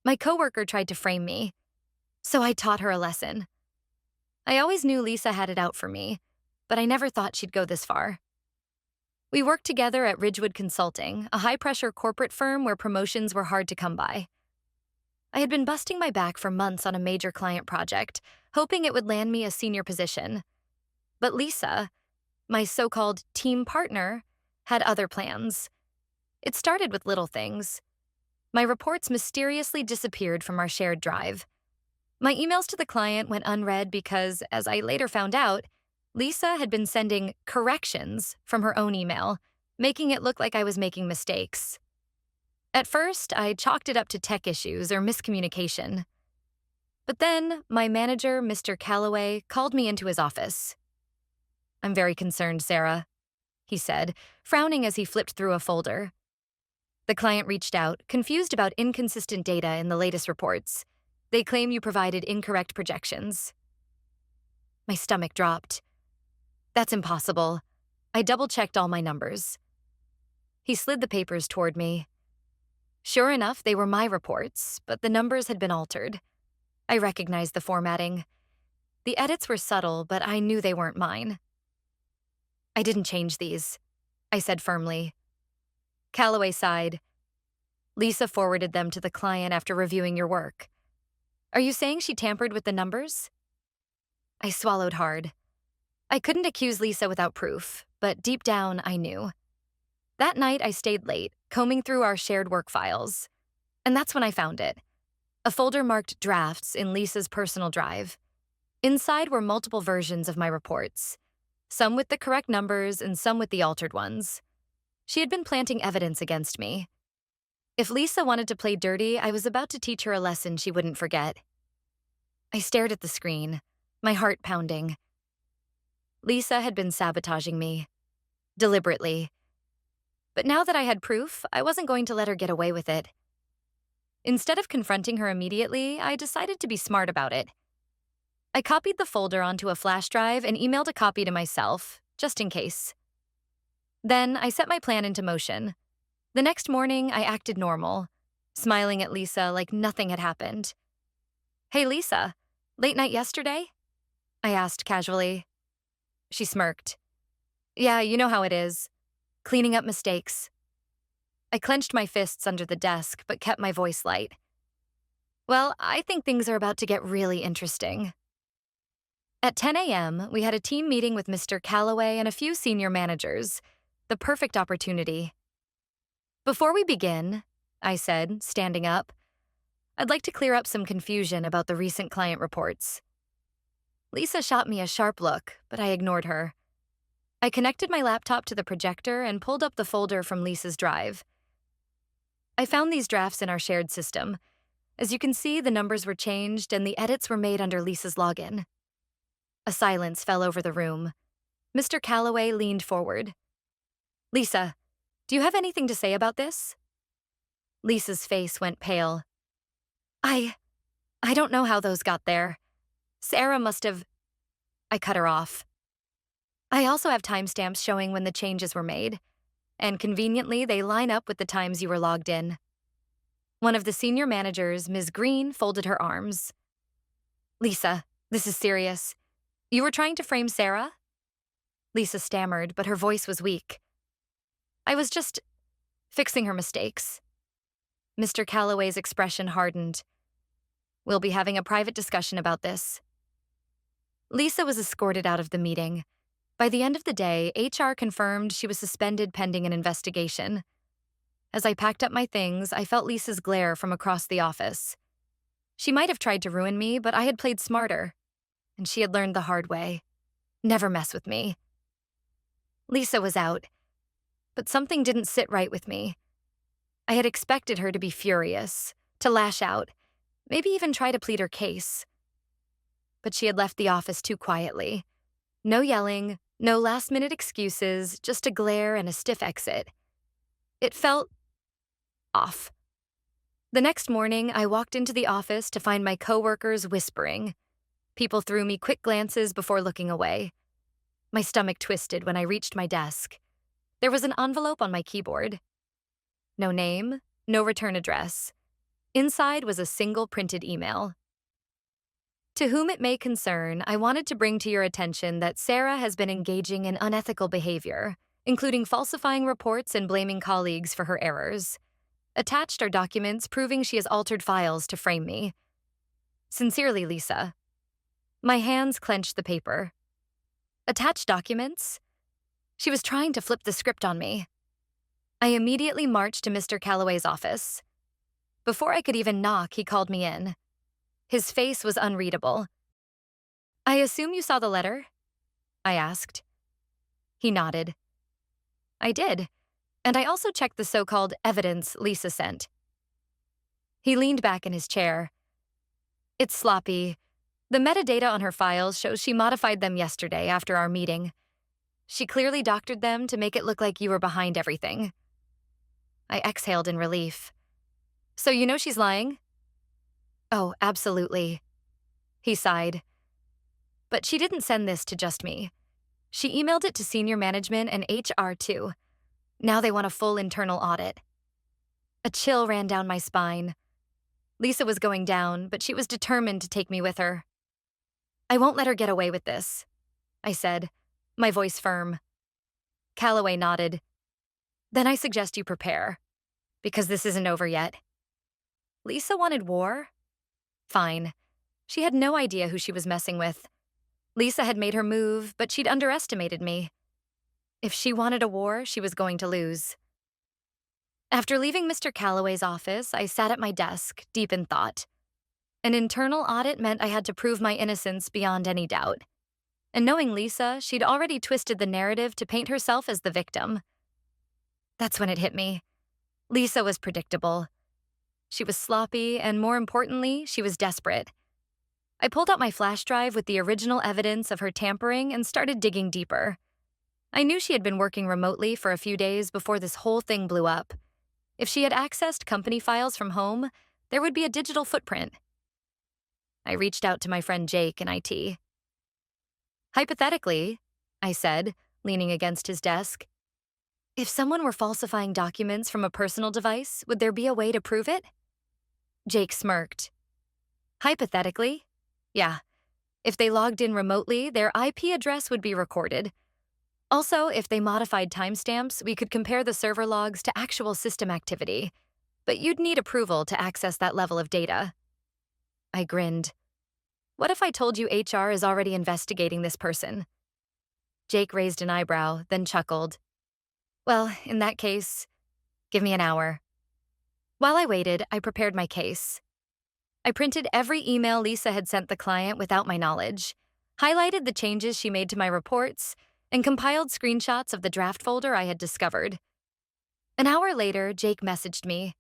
My coworker tried to frame me, so I taught her a lesson. I always knew Lisa had it out for me, but I never thought she'd go this far. We worked together at Ridgewood Consulting, a high-pressure corporate firm where promotions were hard to come by. I had been busting my back for months on a major client project, hoping it would land me a senior position. But Lisa, my so-called team partner, had other plans. It started with little things. My reports mysteriously disappeared from our shared drive. My emails to the client went unread because, as I later found out, Lisa had been sending corrections from her own email, making it look like I was making mistakes. At first, I chalked it up to tech issues or miscommunication. But then, my manager, Mr. Calloway, called me into his office. "I'm very concerned, Sarah," he said, frowning as he flipped through a folder. "The client reached out, confused about inconsistent data in the latest reports. They claim you provided incorrect projections." My stomach dropped. "That's impossible." I double-checked all my numbers. He slid the papers toward me. Sure enough, they were my reports, but the numbers had been altered. I recognized the formatting. The edits were subtle, but I knew they weren't mine. "I didn't change these," I said firmly. Calloway sighed. "Lisa forwarded them to the client after reviewing your work. Are you saying she tampered with the numbers?" I swallowed hard. I couldn't accuse Lisa without proof, but deep down, I knew. That night, I stayed late, combing through our shared work files. And that's when I found it. A folder marked drafts in Lisa's personal drive. Inside were multiple versions of my reports, some with the correct numbers and some with the altered ones. She had been planting evidence against me. If Lisa wanted to play dirty, I was about to teach her a lesson she wouldn't forget. I stared at the screen, my heart pounding. Lisa had been sabotaging me, deliberately. But now that I had proof, I wasn't going to let her get away with it. Instead of confronting her immediately, I decided to be smart about it. I copied the folder onto a flash drive and emailed a copy to myself, just in case. Then I set my plan into motion. The next morning, I acted normal, smiling at Lisa like nothing had happened. "Hey, Lisa, late night yesterday?" I asked casually. She smirked. "Yeah, you know how it is. Cleaning up mistakes." I clenched my fists under the desk, but kept my voice light. "Well, I think things are about to get really interesting." At 10 a.m., we had a team meeting with Mr. Calloway and a few senior managers. The perfect opportunity. "Before we begin," I said, standing up, "I'd like to clear up some confusion about the recent client reports." Lisa shot me a sharp look, but I ignored her. I connected my laptop to the projector and pulled up the folder from Lisa's drive. I found these drafts in our shared system. As you can see, the numbers were changed and the edits were made under Lisa's login. A silence fell over the room. Mr. Calloway leaned forward. "Lisa, do you have anything to say about this?" Lisa's face went pale. I don't know how those got there. Sarah must have..." I cut her off. "I also have timestamps showing when the changes were made, and conveniently they line up with the times you were logged in." One of the senior managers, Ms. Green, folded her arms. "Lisa, this is serious. You were trying to frame Sarah?" Lisa stammered, but her voice was weak. "I was just fixing her mistakes." Mr. Calloway's expression hardened. "We'll be having a private discussion about this." Lisa was escorted out of the meeting. By the end of the day, HR confirmed she was suspended pending an investigation. As I packed up my things, I felt Lisa's glare from across the office. She might have tried to ruin me, but I had played smarter. And she had learned the hard way. Never mess with me. Lisa was out. But something didn't sit right with me. I had expected her to be furious, to lash out, maybe even try to plead her case. But she had left the office too quietly. No yelling, no last-minute excuses, just a glare and a stiff exit. It felt off. The next morning, I walked into the office to find my coworkers whispering. People threw me quick glances before looking away. My stomach twisted when I reached my desk. There was an envelope on my keyboard. No name, no return address. Inside was a single printed email. To whom it may concern, I wanted to bring to your attention that Sarah has been engaging in unethical behavior, including falsifying reports and blaming colleagues for her errors. Attached are documents proving she has altered files to frame me. Sincerely, Lisa. My hands clenched the paper. Attached documents? She was trying to flip the script on me. I immediately marched to Mr. Calloway's office. Before I could even knock, he called me in. His face was unreadable. I assume you saw the letter? I asked. He nodded. I did, and I also checked the so-called evidence Lisa sent. He leaned back in his chair. It's sloppy. The metadata on her files shows she modified them yesterday after our meeting. She clearly doctored them to make it look like you were behind everything. I exhaled in relief. So you know she's lying? Oh, absolutely. He sighed. But she didn't send this to just me. She emailed it to senior management and HR too. Now they want a full internal audit. A chill ran down my spine. Lisa was going down, but she was determined to take me with her. I won't let her get away with this, I said, my voice firm. Calloway nodded. Then I suggest you prepare, because this isn't over yet. Lisa wanted war? Fine. She had no idea who she was messing with. Lisa had made her move, but she'd underestimated me. If she wanted a war, she was going to lose. After leaving Mr. Calloway's office, I sat at my desk, deep in thought. An internal audit meant I had to prove my innocence beyond any doubt. And knowing Lisa, she'd already twisted the narrative to paint herself as the victim. That's when it hit me. Lisa was predictable. She was sloppy, and more importantly, she was desperate. I pulled out my flash drive with the original evidence of her tampering and started digging deeper. I knew she had been working remotely for a few days before this whole thing blew up. If she had accessed company files from home, there would be a digital footprint. I reached out to my friend Jake in IT. Hypothetically, I said, leaning against his desk, if someone were falsifying documents from a personal device, would there be a way to prove it? Jake smirked. Hypothetically? Yeah. If they logged in remotely, their IP address would be recorded. Also, if they modified timestamps, we could compare the server logs to actual system activity. But you'd need approval to access that level of data. I grinned. What if I told you HR is already investigating this person? Jake raised an eyebrow, then chuckled. Well, in that case, give me an hour. While I waited, I prepared my case. I printed every email Lisa had sent the client without my knowledge, highlighted the changes she made to my reports, and compiled screenshots of the draft folder I had discovered. An hour later, Jake messaged me.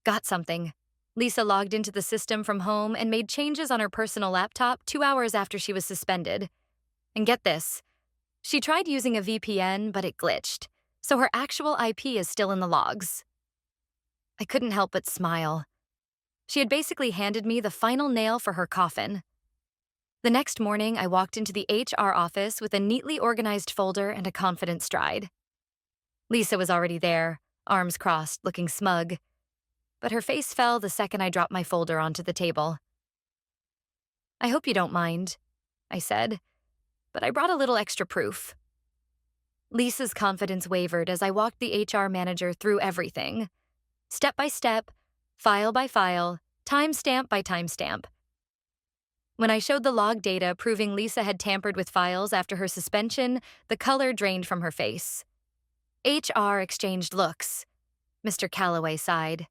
Got something. Lisa logged into the system from home and made changes on her personal laptop 2 hours after she was suspended. And get this, she tried using a VPN, but it glitched, so her actual IP is still in the logs. I couldn't help but smile. She had basically handed me the final nail for her coffin. The next morning, I walked into the HR office with a neatly organized folder and a confident stride. Lisa was already there, arms crossed, looking smug. But her face fell the second I dropped my folder onto the table. I hope you don't mind, I said, but I brought a little extra proof. Lisa's confidence wavered as I walked the HR manager through everything. Step by step, file by file, timestamp by timestamp. When I showed the log data proving Lisa had tampered with files after her suspension, the color drained from her face. HR exchanged looks. Mr. Calloway sighed.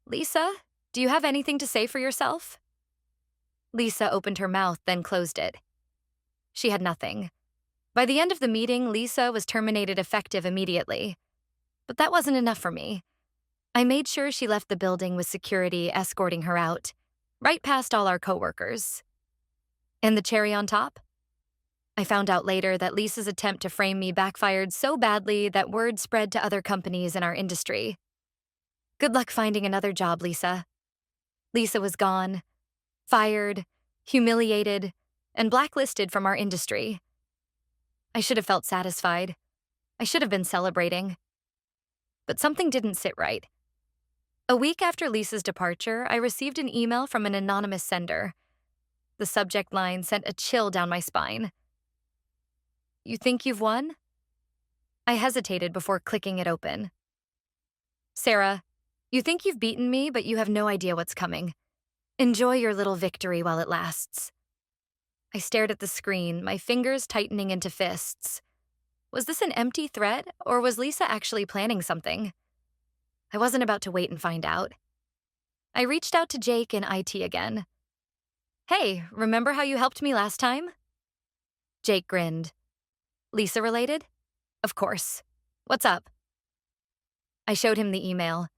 Lisa, do you have anything to say for yourself? Lisa opened her mouth, then closed it. She had nothing. By the end of the meeting, Lisa was terminated effective immediately. But that wasn't enough for me. I made sure she left the building with security escorting her out, right past all our coworkers. And the cherry on top? I found out later that Lisa's attempt to frame me backfired so badly that word spread to other companies in our industry. Good luck finding another job, Lisa. Lisa was gone, fired, humiliated, and blacklisted from our industry. I should have felt satisfied. I should have been celebrating. But something didn't sit right. A week after Lisa's departure, I received an email from an anonymous sender. The subject line sent a chill down my spine. You think you've won? I hesitated before clicking it open. Sarah, you think you've beaten me, but you have no idea what's coming. Enjoy your little victory while it lasts. I stared at the screen, my fingers tightening into fists. Was this an empty threat, or was Lisa actually planning something? I wasn't about to wait and find out. I reached out to Jake in IT again. Hey, remember how you helped me last time? Jake grinned. Lisa related? Of course. What's up? I showed him the email.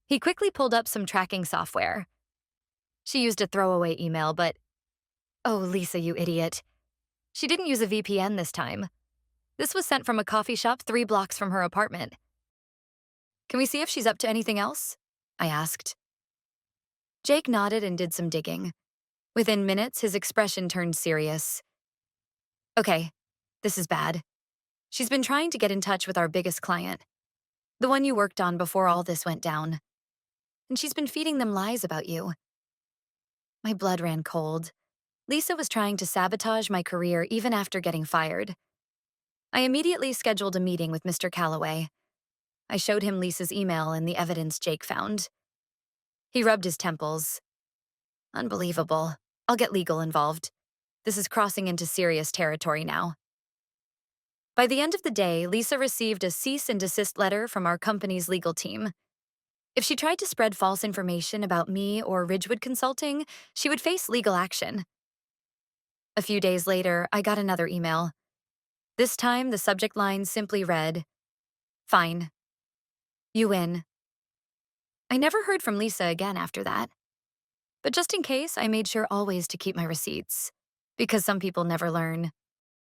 He quickly pulled up some tracking software. She used a throwaway email, but oh, Lisa, you idiot. She didn't use a VPN this time. This was sent from a coffee shop 3 blocks from her apartment. Can we see if she's up to anything else? I asked. Jake nodded and did some digging. Within minutes, his expression turned serious. Okay, this is bad. She's been trying to get in touch with our biggest client, the one you worked on before all this went down. And she's been feeding them lies about you. My blood ran cold. Lisa was trying to sabotage my career even after getting fired. I immediately scheduled a meeting with Mr. Calloway. I showed him Lisa's email and the evidence Jake found. He rubbed his temples. Unbelievable. I'll get legal involved. This is crossing into serious territory now. By the end of the day, Lisa received a cease and desist letter from our company's legal team. If she tried to spread false information about me or Ridgewood Consulting, she would face legal action. A few days later, I got another email. This time, the subject line simply read, "Fine. You win." I never heard from Lisa again after that. But just in case, I made sure always to keep my receipts, because some people never learn.